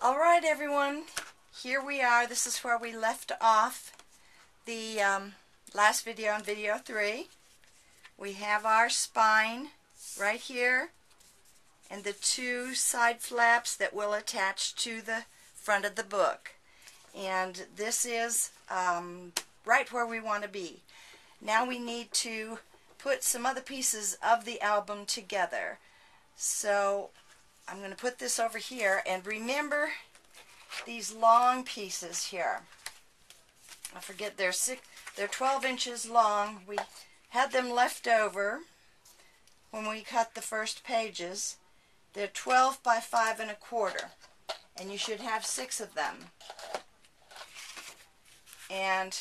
Alright everyone, here we are. This is where we left off the last video on video 3. We have our spine right here and the two side flaps that will attach to the front of the book. And this is right where we want to be. Now we need to put some other pieces of the album together. So I'm going to put this over here, and remember these long pieces here. I forget they're 12 inches long. We had them left over when we cut the first pages. They're 12 by 5 1/4, and you should have 6 of them. And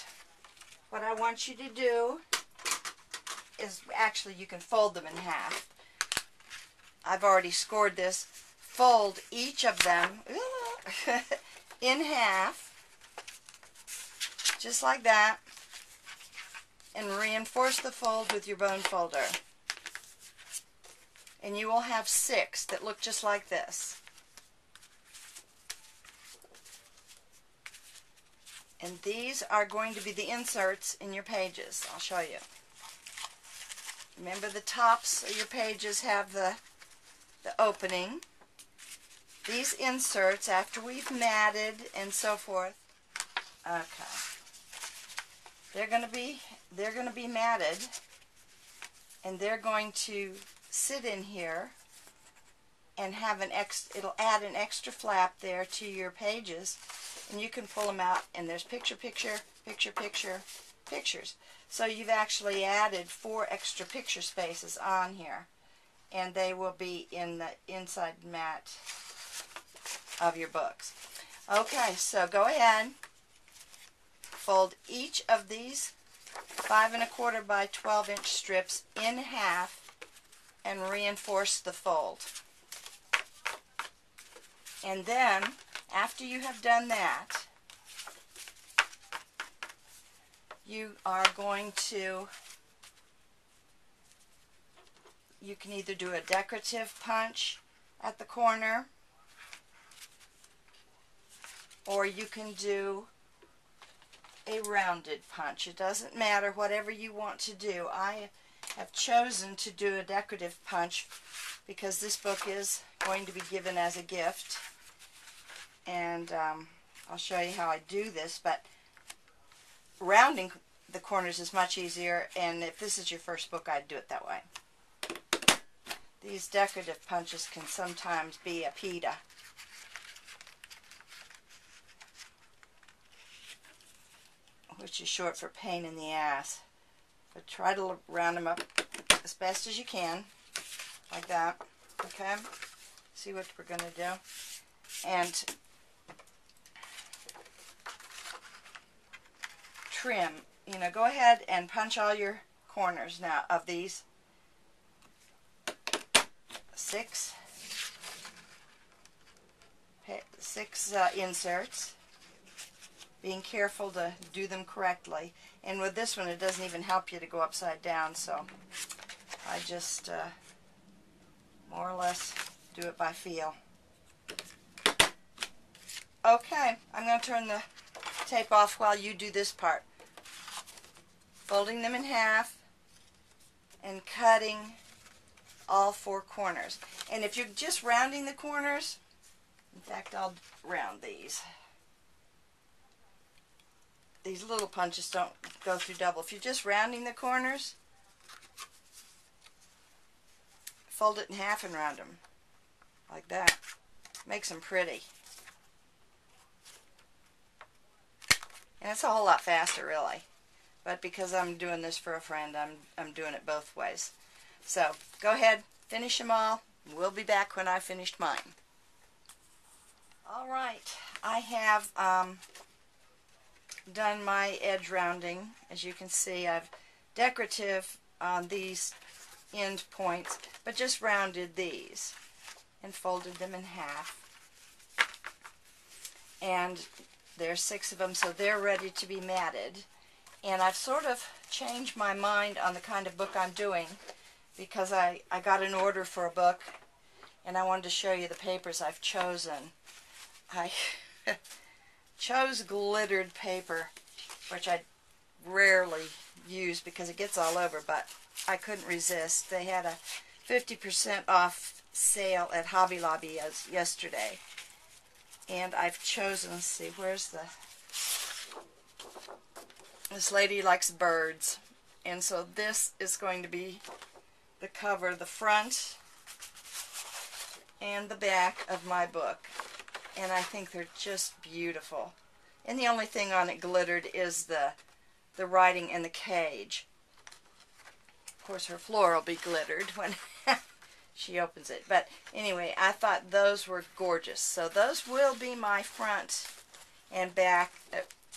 what I want you to do is, actually you can fold them in half. I've already scored this. Fold each of them in half, just like that, and reinforce the fold with your bone folder. And you will have 6 that look just like this. And these are going to be the inserts in your pages. I'll show you. Remember, the tops of your pages have the opening. These inserts, after we've matted and so forth, okay, they're going to be matted, and they're going to sit in here and have it'll add an extra flap there to your pages, and you can pull them out, and there's picture, pictures. So you've actually added 4 extra picture spaces on here, and they will be in the inside mat of your books. Okay, so go ahead, fold each of these 5 1/4 by 12 inch strips in half and reinforce the fold. And then, after you have done that, you are going to, you can either do a decorative punch at the corner, or you can do a rounded punch. It doesn't matter, whatever you want to do. I have chosen to do a decorative punch because this book is going to be given as a gift, and I'll show you how I do this. But rounding the corners is much easier, and if this is your first book, I'd do it that way. These decorative punches can sometimes be a pita. Which is short for pain in the ass. But try to round them up as best as you can, like that. Okay? See what we're going to do. And trim. You know, go ahead and punch all your corners now of these 6 inserts, being careful to do them correctly. And with this one, it doesn't even help you to go upside down, so I just more or less do it by feel. Okay, I'm going to turn the tape off while you do this part. Folding them in half and cutting all 4 corners. And if you're just rounding the corners, in fact, I'll round these. These little punches don't go through double. If you're just rounding the corners, fold it in half and round them like that. Makes them pretty. And it's a whole lot faster, really. But because I'm doing this for a friend, I'm doing it both ways. So go ahead, finish them all. We'll be back when I've finished mine. All right, I have done my edge rounding. As you can see, I've decorative on these end points, but just rounded these and folded them in half. And there's 6 of them, so they're ready to be matted. And I've sort of changed my mind on the kind of book I'm doing, because I got an order for a book, and I wanted to show you the papers I've chosen. I chose glittered paper, which I rarely use because it gets all over, but I couldn't resist. They had a 50% off sale at Hobby Lobby yesterday, and I've chosen, let's see, this lady likes birds, and so this is going to be the cover, the front and the back of my book, and I think they're just beautiful. And the only thing on it glittered is the writing in the cage. Of course, her floor will be glittered when she opens it. But anyway, I thought those were gorgeous. So those will be my front and back,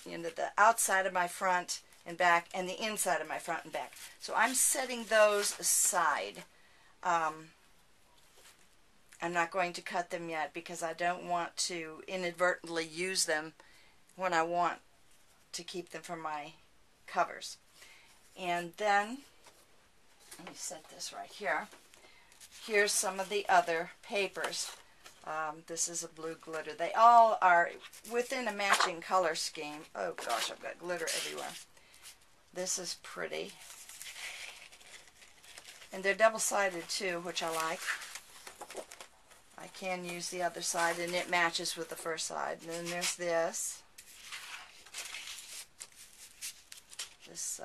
the outside of my front and back, and the inside of my front and back. So I'm setting those aside. I'm not going to cut them yet because I don't want to inadvertently use them when I want to keep them for my covers. And then, let me set this right here. Here's some of the other papers. This is a blue glitter. They all are within a matching color scheme. Oh gosh, I've got glitter everywhere. This is pretty. And they're double-sided too, which I like. I can use the other side and it matches with the first side. And then there's this. This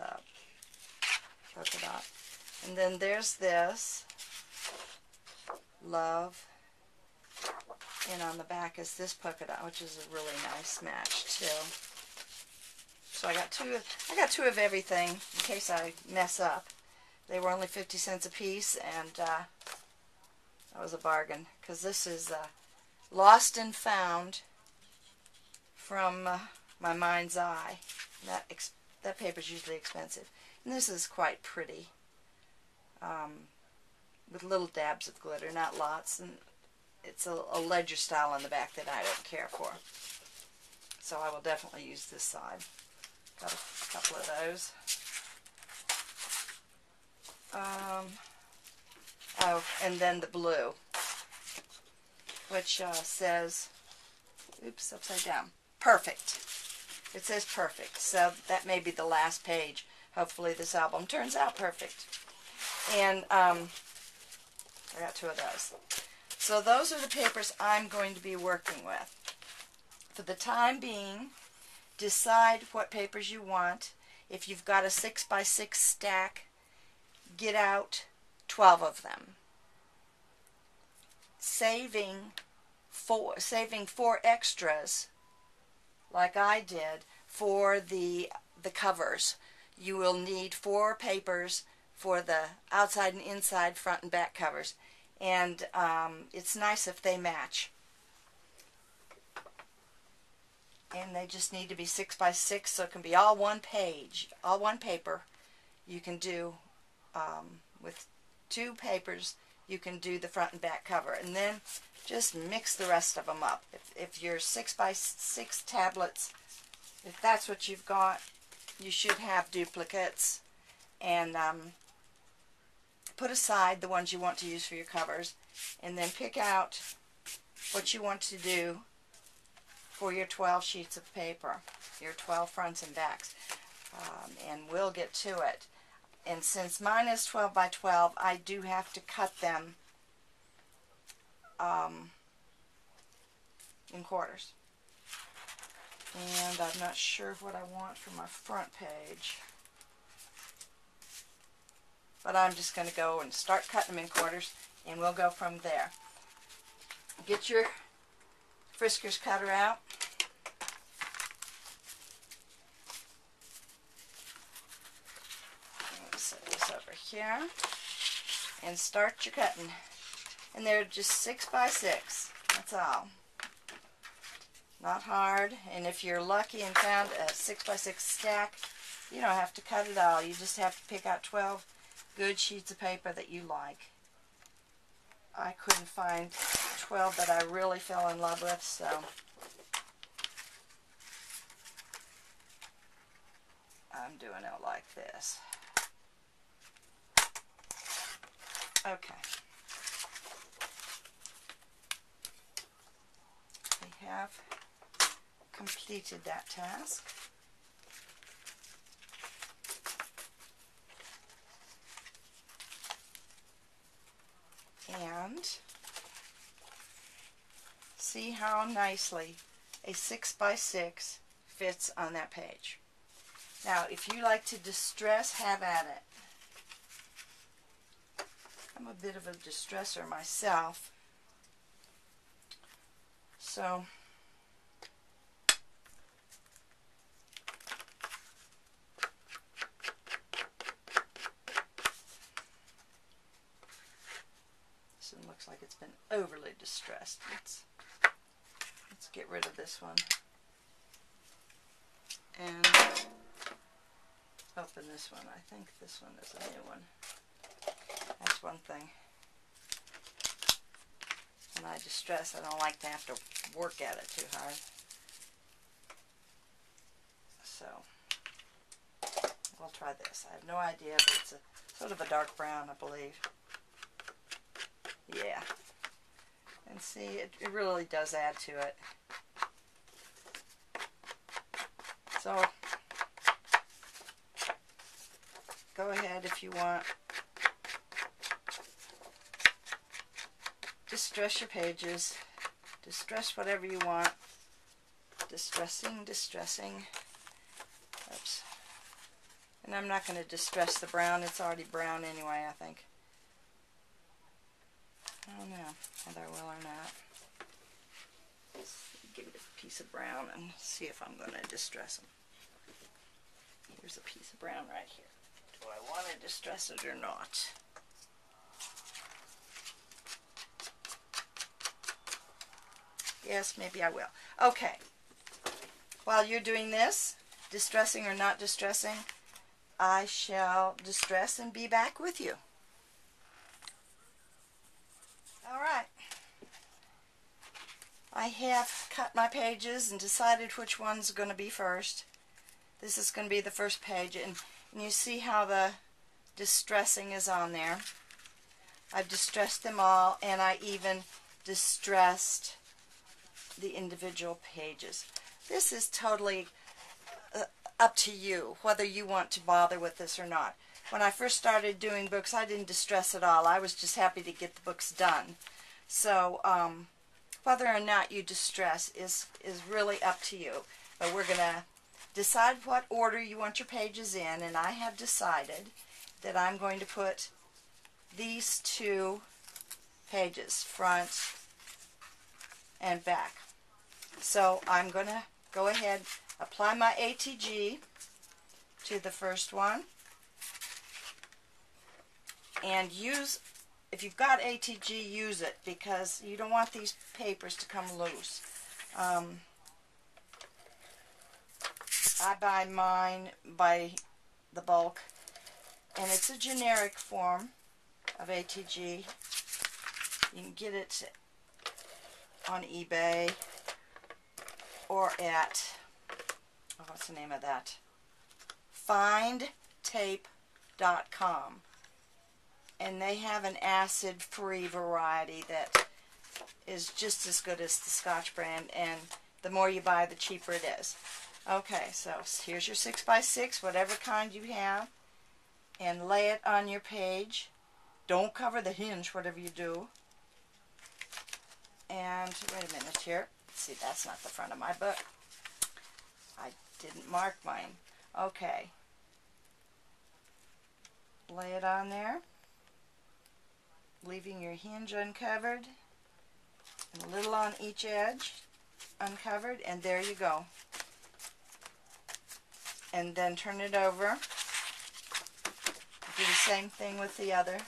polka dot. And then there's this. Love. And on the back is this polka dot, which is a really nice match too. So I got two of everything in case I mess up. They were only 50 cents a piece, and that was a bargain, because this is Lost and Found from my mind's eye. That paper is usually expensive. And this is quite pretty, with little dabs of glitter, not lots. And it's a ledger style on the back that I don't care for. So I will definitely use this side. Got a couple of those. Oh, and then the blue, which says, oops, upside down, perfect. It says perfect, so that may be the last page. Hopefully this album turns out perfect. And I got two of those. So those are the papers I'm going to be working with. For the time being, decide what papers you want. If you've got a 6x6 stack, get out 12 of them. Saving four extras, like I did, for the covers. You will need 4 papers for the outside and inside, front and back covers. And it's nice if they match. And they just need to be 6x6, so it can be all one page, all one paper. You can do, with 2 papers, you can do the front and back cover. And then just mix the rest of them up. If your 6x6 tablets, if that's what you've got, you should have duplicates. And put aside the ones you want to use for your covers, and then pick out what you want to do for your 12 sheets of paper, your 12 fronts and backs, and we'll get to it. And since mine is 12 by 12, I do have to cut them in quarters. And I'm not sure what I want for my front page, but I'm just going to go and start cutting them in quarters, and we'll go from there. Get your Friskers cutter out. Set this over here and start your cutting. And they're just 6x6. That's all. Not hard. And if you're lucky and found a 6x6 stack, you don't have to cut it all. You just have to pick out 12 good sheets of paper that you like. I couldn't find 12 that I really fell in love with, so I'm doing it like this. Okay. We have completed that task. And see how nicely a 6x6 fits on that page. Now, if you like to distress, have at it. I'm a bit of a distresser myself, so this one looks like it's been overly distressed. Let's get rid of this one and open this one. I think this one is a new one. That's one thing. When I distress, I don't like to have to work at it too hard. So, we'll try this. I have no idea, but it's a sort of a dark brown, I believe. Yeah. And see, it really does add to it. So, go ahead if you want. Distress your pages. Distress whatever you want. Distressing, distressing. Oops. And I'm not going to distress the brown. It's already brown anyway, I think. I don't know whether I will or not. Let's give it a piece of brown and see if I'm going to distress them. Here's a piece of brown right here. Do I want to distress it or not? Yes, maybe I will. Okay. While you're doing this, distressing or not distressing, I shall distress and be back with you. Alright. I have cut my pages and decided which one's going to be first. This is going to be the first page, and you see how the distressing is on there. I've distressed them all, and I even distressed the individual pages. This is totally up to you, whether you want to bother with this or not. When I first started doing books, I didn't distress at all. I was just happy to get the books done. So, whether or not you distress is really up to you. But we're going to decide what order you want your pages in, and I have decided that I'm going to put these two pages, front and back. So I'm going to go ahead, apply my ATG to the first one, and use, if you've got ATG, use it, because you don't want these papers to come loose. I buy mine by the bulk, and it's a generic form of ATG. You can get it on eBay or at, oh, what's the name of that? findtape.com. And they have an acid-free variety that is just as good as the Scotch brand, and the more you buy, the cheaper it is. Okay, so here's your 6x6, whatever kind you have, and lay it on your page. Don't cover the hinge, whatever you do. And wait a minute here. See, that's not the front of my book. I didn't mark mine. Okay. Lay it on there, leaving your hinge uncovered, and a little on each edge uncovered, and there you go. And then turn it over. Do the same thing with the other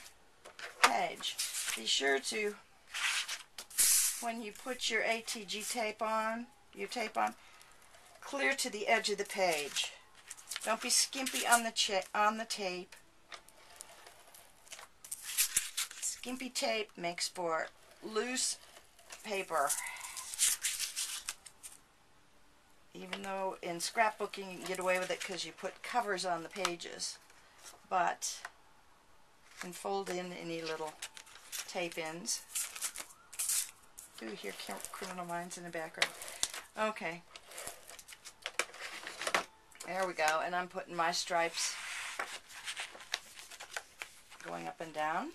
page. Be sure to, when you put your ATG tape on, clear to the edge of the page. Don't be skimpy on the tape. Skimpy tape makes for loose paper. Even though in scrapbooking you can get away with it because you put covers on the pages. But you can fold in any little tape ends. Ooh, here, Criminal Minds in the background. Okay. There we go. And I'm putting my stripes going up and down.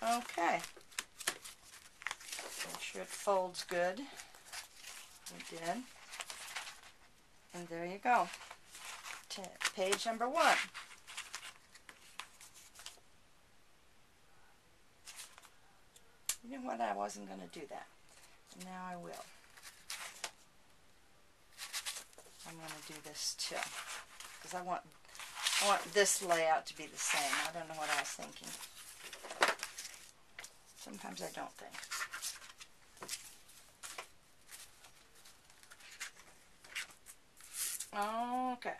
Okay. Make sure it folds good. We did. And there you go. Page number 1. You know what? I wasn't going to do that. Now I will. I'm going to do this too. Because I want this layout to be the same. I don't know what I was thinking. Sometimes I don't think. Okay.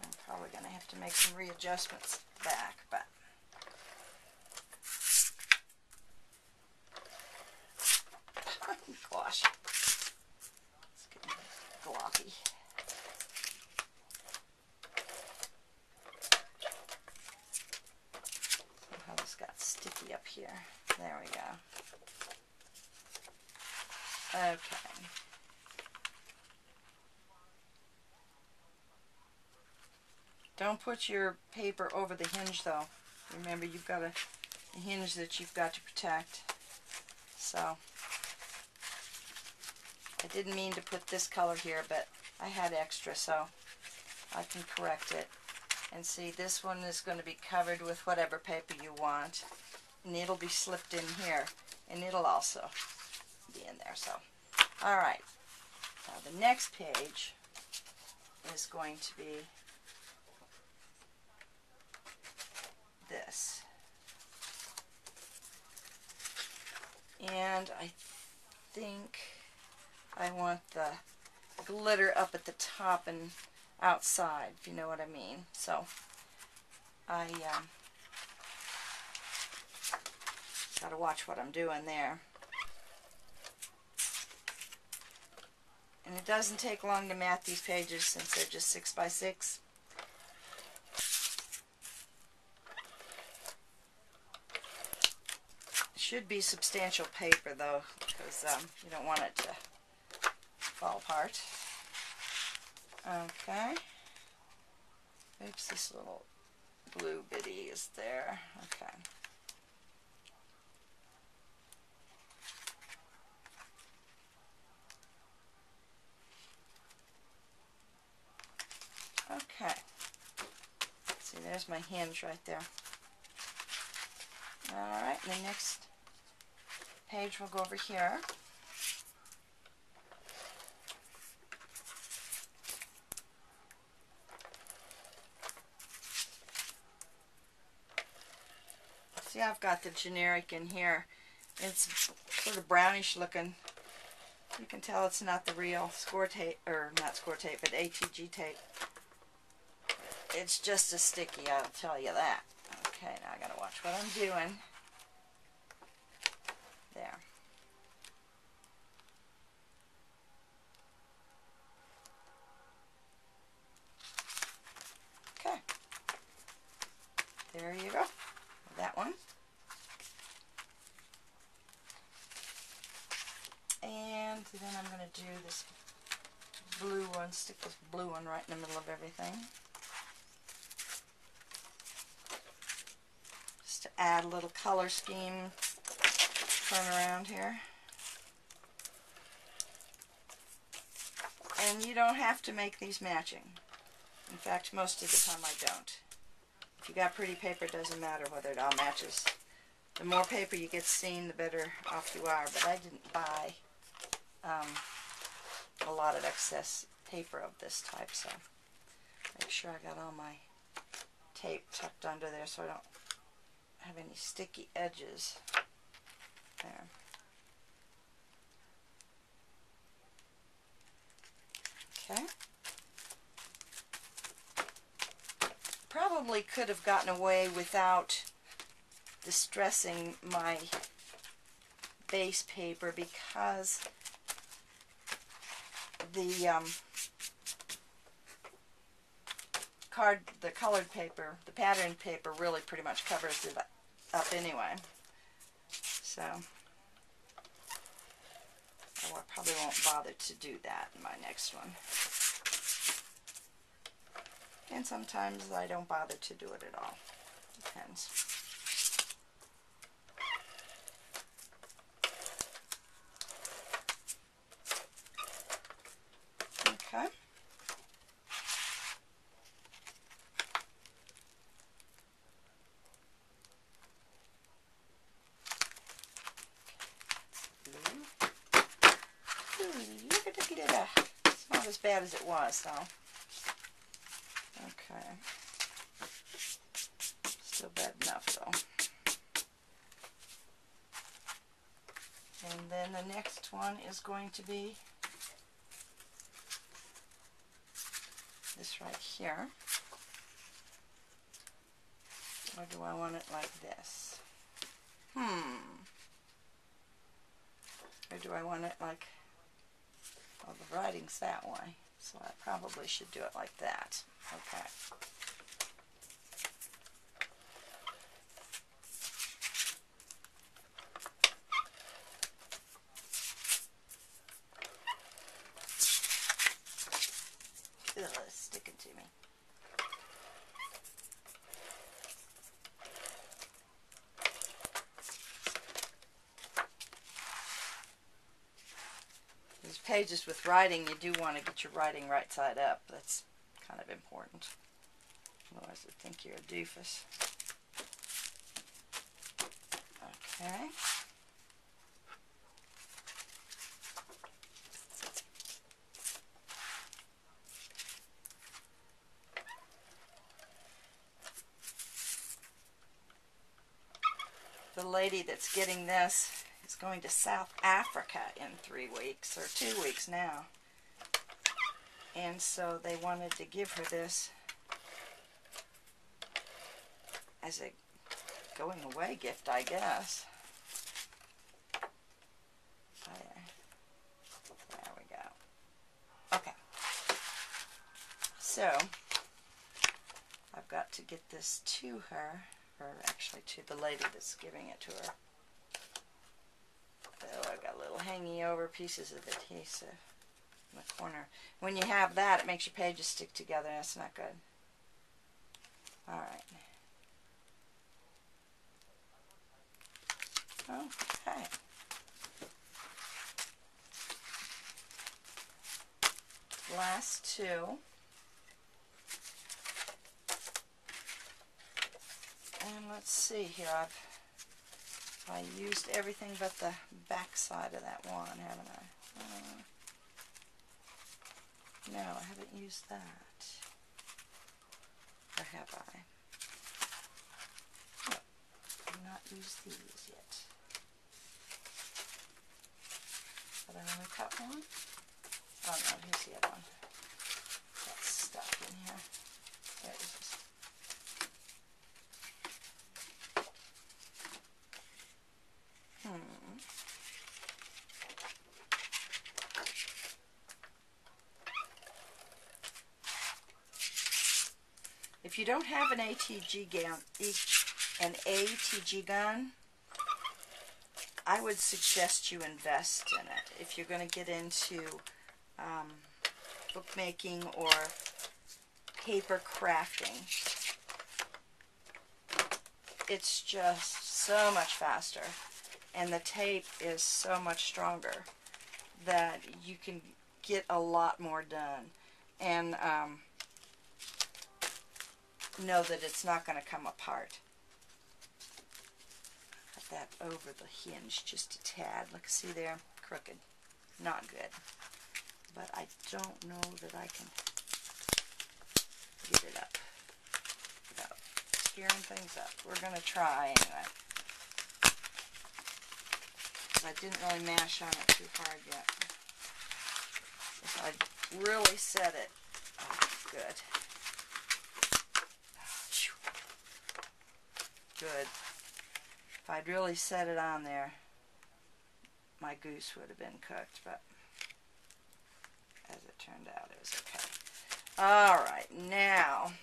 I'm probably going to have to make some readjustments back, but gosh, it's getting gloppy. Somehow this got sticky up here. There we go. Okay. Don't put your paper over the hinge though. Remember, you've got a hinge that you've got to protect. So, I didn't mean to put this color here, but I had extra, so I can correct it. And see, this one is going to be covered with whatever paper you want. And it'll be slipped in here. And it'll also be in there. So, alright. Now the next page is going to be this. And I think I want the glitter up at the top and outside, if you know what I mean. So I got to watch what I'm doing there. And it doesn't take long to mat these pages since they're just 6 by 6. It should be substantial paper though, because you don't want it to fall apart. Okay. Oops, this little blue bitty is there. Okay. Okay. See, there's my hinge right there. Alright, and the next page we'll go over here. See, I've got the generic in here. It's sort of brownish looking. You can tell it's not the real score tape, or not score tape, but ATG tape. It's just as sticky, I'll tell you that. Okay, now I gotta watch what I'm doing. There. Okay. There you go. That one. And then I'm going to do this blue one, stick this blue one right in the middle of everything. Just to add a little color scheme. Turn around here. And you don't have to make these matching. In fact, most of the time I don't. If you got pretty paper, it doesn't matter whether it all matches. The more paper you get seen, the better off you are. But I didn't buy a lot of excess paper of this type, so make sure I got all my tape tucked under there so I don't have any sticky edges. There. Okay. Probably could have gotten away without distressing my base paper because the the colored paper, the patterned paper really pretty much covers it up anyway. So I probably won't bother to do that in my next one. And sometimes I don't bother to do it at all. Depends. Okay. It's not as bad as it was, though. Okay. Still bad enough, though. And then the next one is going to be this right here. Or do I want it like this? Or do I want it like, well, the writing's that way, so I probably should do it like that. Okay. Ugh, it's sticking to me. These pages with writing, you do want to get your writing right side up. That's kind of important. Otherwise they think you're a doofus. Okay. The lady that's getting this is going to South Africa in 3 weeks, or 2 weeks now. And so they wanted to give her this as a going away gift, I guess. There we go. Okay. So, I've got to get this to her, or actually to the lady that's giving it to her. Oh, I've got little hanging over pieces of adhesive in the corner. When you have that, it makes your pages stick together. That's not good. Alright. Okay. Last two. And let's see here. I used everything but the back side of that one, haven't I? No, I haven't used that. Or have I? No, I've not used these yet. Did I only cut one? Oh no, here's the other one. That's stuck in here. There it is. If you don't have an ATG gun, I would suggest you invest in it. If you're going to get into bookmaking or paper crafting, it's just so much faster, and the tape is so much stronger that you can get a lot more done. And know that it's not going to come apart. Put that over the hinge just a tad. Look, see there? Crooked. Not good. But I don't know that I can get it up without scaring things up. We're going to try anyway. Because I didn't really mash on it too hard yet. If I really set it, oh, good. Good. If I'd really set it on there, my goose would have been cooked, but as it turned out, it was okay. Alright, now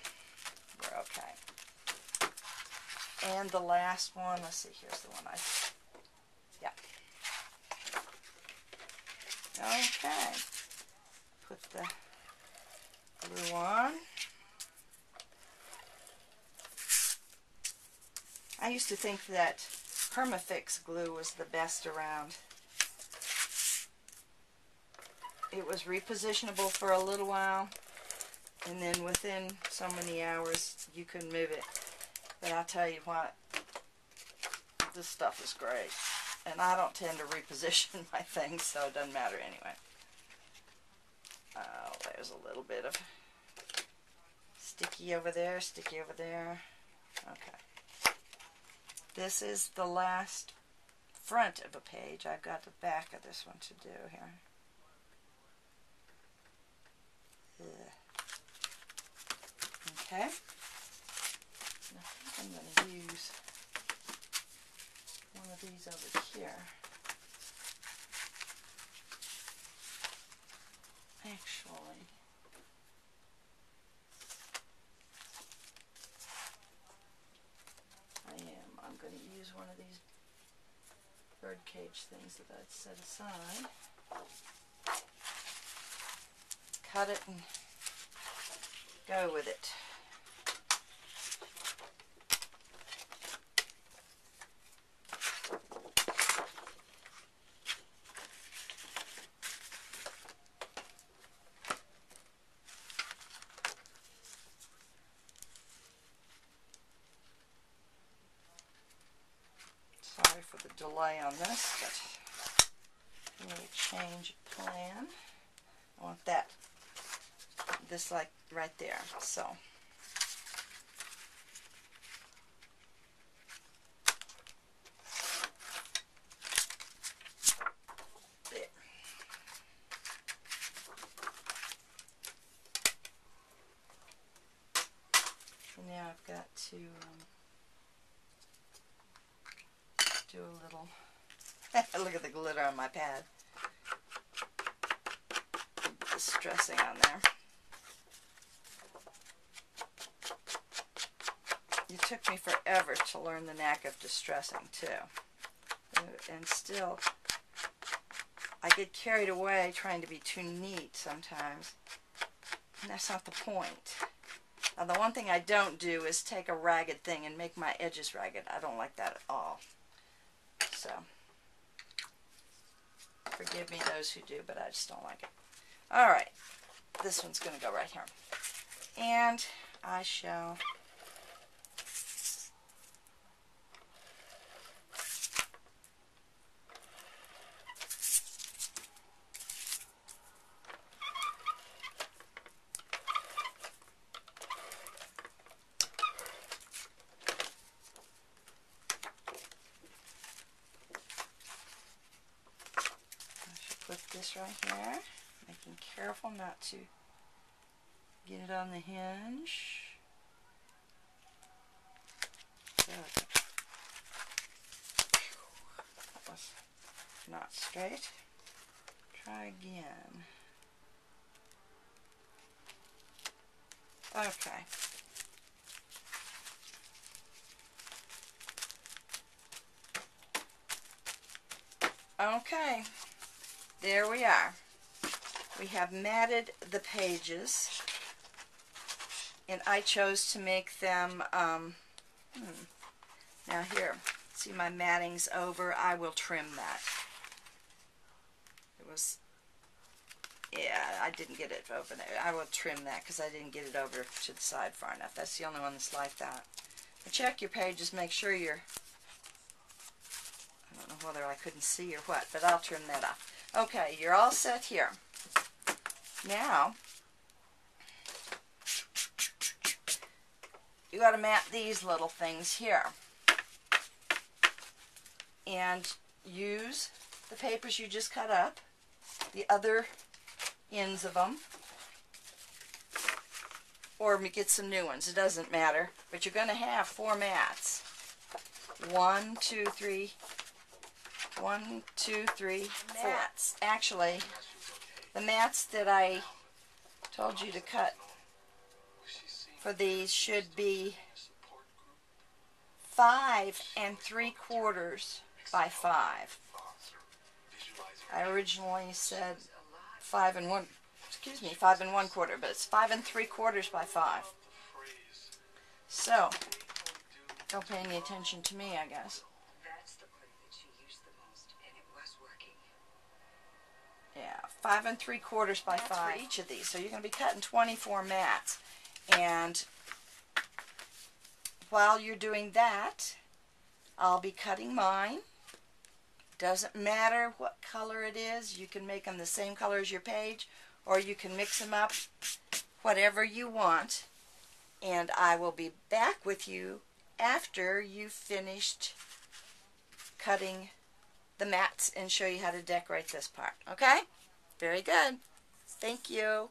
And the last one, let's see, here's the one yeah. Okay. Put the glue on. I used to think that Permafix glue was the best around. It was repositionable for a little while, and then within so many hours you could move it. But I'll tell you what, this stuff is great. And I don't tend to reposition my things, so it doesn't matter anyway. Oh, there's a little bit of sticky over there, sticky over there. Okay. This is the last front of a page. I've got the back of this one to do here. Okay. I think I'm going to use one of these over here. Actually, I'm going to use one of these birdcage things that I'd set aside. Cut it and go with it. Sorry for the delay on this, but I'm going to change plan. I want this like right there, so. There. So now I've got to do a little, look at the glitter on my pad. Distressing on there. It took me forever to learn the knack of distressing too. And still, I get carried away trying to be too neat sometimes. And that's not the point. Now the one thing I don't do is take a ragged thing and make my edges ragged. I don't like that at all. So, forgive me those who do, but I just don't like it. Alright, this one's going to go right here. And I shall put this right here, making careful not to get it on the hinge. Okay. That was not straight. Try again. Okay. Okay. There we are. We have matted the pages, and I chose to make them, now here, see my matting's over. I will trim that. It was, yeah, I didn't get it over there. I will trim that because I didn't get it over to the side far enough. That's the only one that's like that. But check your pages, make sure you're, I don't know whether I couldn't see or what, but I'll trim that off. Okay, you're all set here. Now, you got to mat these little things here. And use the papers you just cut up, the other ends of them, or get some new ones. It doesn't matter. But you're going to have 4 mats. 1, 2, 3. 1, 2, 3, 4 mats. Actually, the mats that I told you to cut for these should be 5 3/4 by 5. I originally said 5 1/4, but it's 5 3/4 by 5. So, don't pay any attention to me, I guess. That's the play that she used the most, and it was working. Yeah, 5 3/4 by 5 for each of these. So you're going to be cutting 24 mats. And while you're doing that, I'll be cutting mine. Doesn't matter what color it is. You can make them the same color as your page, or you can mix them up, whatever you want. And I will be back with you after you've finished cutting the mats and show you how to decorate this part. Okay? Very good. Thank you.